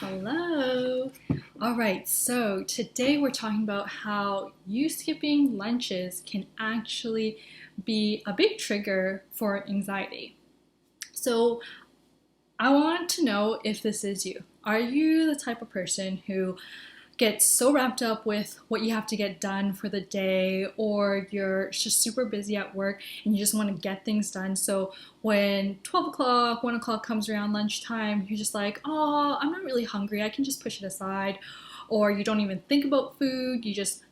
Hello. All right, so today we're talking about how you skipping lunches can actually be a big trigger for anxiety. So I want to know if this is you. Are you the type of person who gets so wrapped up with what you have to get done for the day, or you're just super busy at work and you just want to get things done? So when 12 o'clock, 1 o'clock comes around lunchtime, you're just like, oh, I'm not really hungry, I can just push it aside. Or you don't even think about food, you just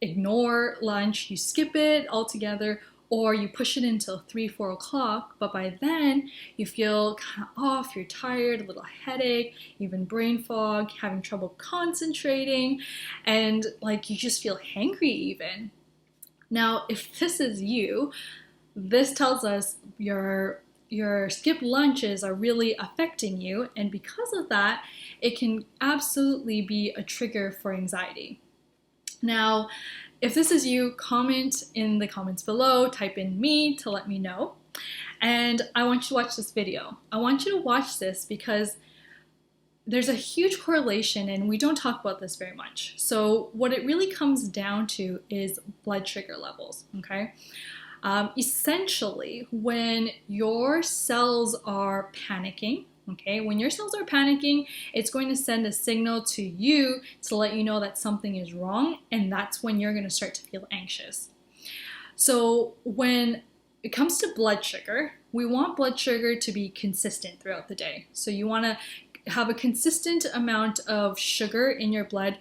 ignore lunch, you skip it altogether, or you push it until 3, 4 o'clock, but by then you feel kind of off, you're tired, a little headache, even brain fog, having trouble concentrating, and like you just feel hangry even. Now, if this is you, this tells us your skipped lunches are really affecting you, and because of that, it can absolutely be a trigger for anxiety. Now, if this is you, comment in the comments below, type in me to let me know. And I want you to watch this video. I want you to watch this because there's a huge correlation and we don't talk about this very much. So what it really comes down to is blood sugar levels, okay? Essentially, when your cells are panicking, okay, when your cells are panicking, it's going to send a signal to you to let you know that something is wrong, and that's when you're going to start to feel anxious. So when it comes to blood sugar, we want blood sugar to be consistent throughout the day. So you want to have a consistent amount of sugar in your blood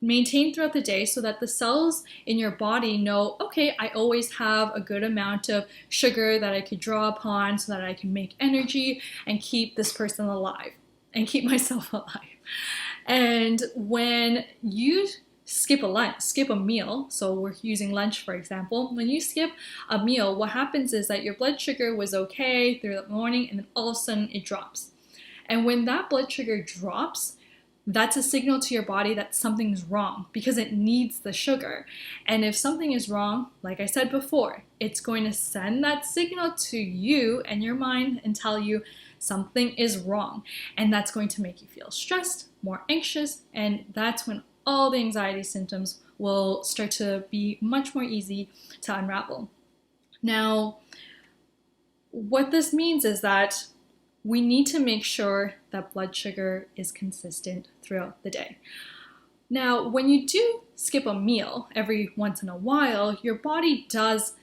maintained throughout the day so that the cells in your body know, okay, I always have a good amount of sugar that I could draw upon so that I can make energy and keep this person alive and keep myself alive. And when you skip a meal, so we're using lunch for example, when you skip a meal, what happens is that your blood sugar was okay through the morning and then all of a sudden it drops. And when that blood sugar drops, that's a signal to your body that something's wrong because it needs the sugar. And if something is wrong, like I said before, it's going to send that signal to you and your mind and tell you something is wrong. And that's going to make you feel stressed, more anxious, and that's when all the anxiety symptoms will start to be much more easy to unravel. Now, what this means is that we need to make sure that blood sugar is consistent throughout the day. Now, when you do skip a meal every once in a while, your body does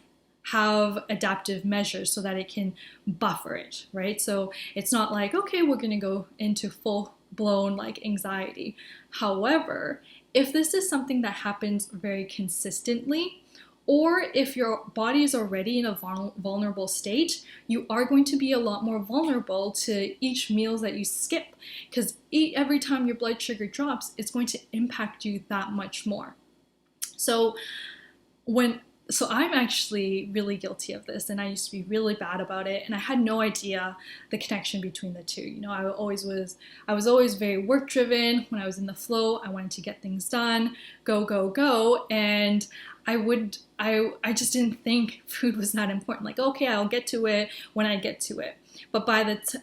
have adaptive measures so that it can buffer it, right? So it's not like, okay, we're gonna go into full-blown like anxiety. However, if this is something that happens very consistently, or if your body is already in a vulnerable state, you are going to be a lot more vulnerable to each meal that you skip, because every time your blood sugar drops, it's going to impact you that much more. So I'm actually really guilty of this, and I used to be really bad about it, and I had no idea the connection between the two. You know, I was always very work driven. When I was in the flow, I wanted to get things done, go, go, go, and I just didn't think food was that important. Like, okay, I'll get to it when I get to it. But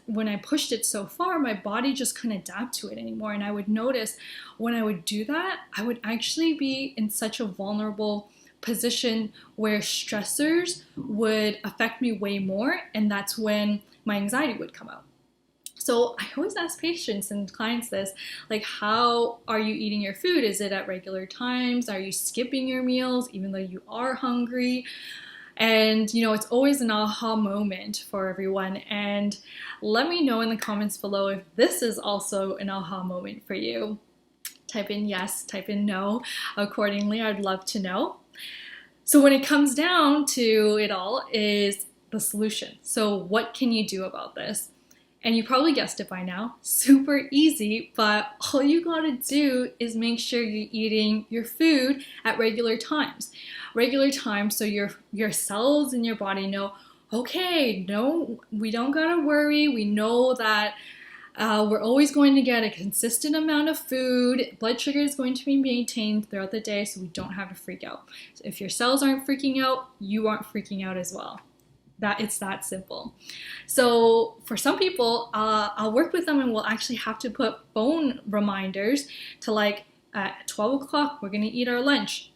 when I pushed it so far, my body just couldn't adapt to it anymore. And I would notice when I would do that, I would actually be in such a vulnerable position where stressors would affect me way more. And that's when my anxiety would come out. So I always ask patients and clients this, like, how are you eating your food? Is it at regular times? Are you skipping your meals even though you are hungry? And, you know, it's always an aha moment for everyone. And let me know in the comments below if this is also an aha moment for you. Type in yes, type in no accordingly. I'd love to know. So when it comes down to it all is the solution. So what can you do about this? And you probably guessed it by now, super easy, but all you gotta do is make sure you're eating your food at regular times. Regular times so your cells in your body know, okay, no, we don't gotta worry. We know that we're always going to get a consistent amount of food. Blood sugar is going to be maintained throughout the day so we don't have to freak out. So if your cells aren't freaking out, you aren't freaking out as well. That it's that simple. So for some people, I'll work with them and we'll actually have to put phone reminders to like at 12 o'clock, we're gonna eat our lunch,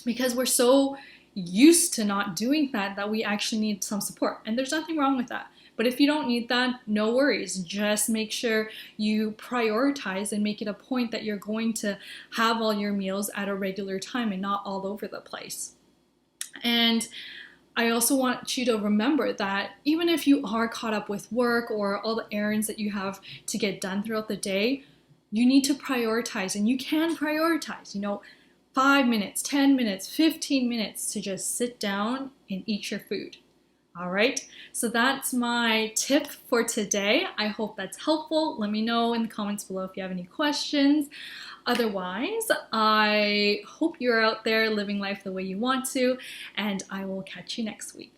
because we're so used to not doing that we actually need some support. And there's nothing wrong with that. But if you don't need that, no worries. Just make sure you prioritize and make it a point that you're going to have all your meals at a regular time and not all over the place. And I also want you to remember that even if you are caught up with work or all the errands that you have to get done throughout the day, you need to prioritize, and you can prioritize, 5 minutes, 10 minutes, 15 minutes to just sit down and eat your food. All right, so that's my tip for today. I hope that's helpful. Let me know in the comments below if you have any questions. Otherwise, I hope you're out there living life the way you want to, and I will catch you next week.